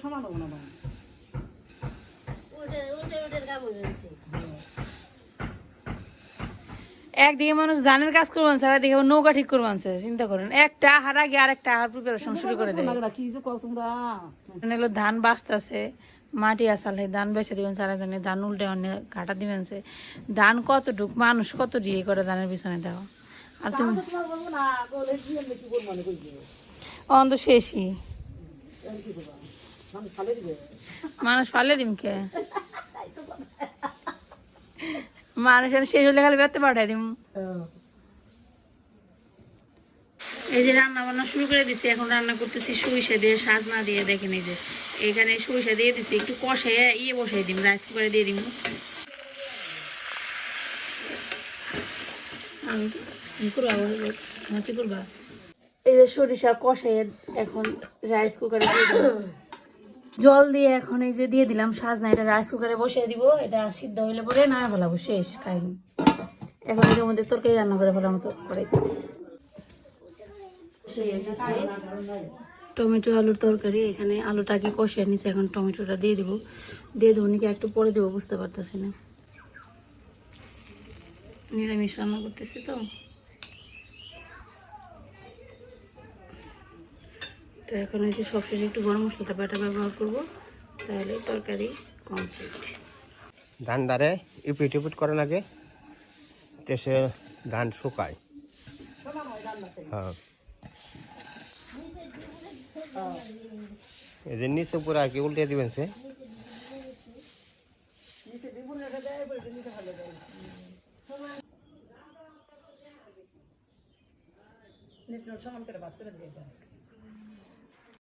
সমান হবো না একদিকে মানুষ ধানের কাজ করবেন স্যার, একদিকে নৌকা ঠিক করবেন চিন্তা করেন, একটা আহার আগে আর একটা আহার প্রিপারেশন শুরু করে দেয়। কি যে কও তোমরা হলো ধান বাঁচতেছে, মাটি আসালে ধান বেছে দিবেন সারা ধানে, ধান উল্টে অনেক কাটা দিবেন সে ধান কত ঢুক মানুষ কত দিয়ে করে ধানের পিছনে দেওয়া। আর তুমি অন্ত শেষই মানুষ ফালে দিমকে মানুষের শেষ হলে খালি বেতে পাঠাই দিম। এই যে রান্না বান্না শুরু করে দিচ্ছি, এখন রান্না করতেছি সরিষা দিয়ে, সাজনা দিয়ে। দেখেন এই যে এখানে সরিষা দিয়ে দিচ্ছি, একটু কষাই বসাই দিম, রাইস কুকারে দিয়ে দিব। এই যে সরিষা কষাই এখন রাইস কুকারে দিয়ে দিব, জল দিয়ে। এখন এই যে দিয়ে দিলাম সাজনা, এটা রাইস কুকারে বসিয়ে দিব, এটা সিদ্ধ হইলে পরে না ফেলাবো, শেষ খাইনি। এখন এর মধ্যে তরকারি রান্না করে ফেলাম, তো করে টমেটো আলুর তরকারি। এখানে আলুটাকে কষিয়ে নিচ্ছে, এখন টমেটোটা দিয়ে দিব, নাকি একটু পরে দেবো বুঝতে পারতেছি না, নিরামিষ রান্না করতেছি তো। তো এখন এই যে সবশেষে একটু গরম মশলাটা বাটা ব্যবহার করবো, তাহলে তরকারি কমপ্লিট। ধানটারে ইপিট ইপিট করার আগে দেশে ধান শুকায়। হ্যাঁ, এই যে নিচে পুরো আর কি উল্টে দিবেন সে। সমান করে বাস করে দিয়ে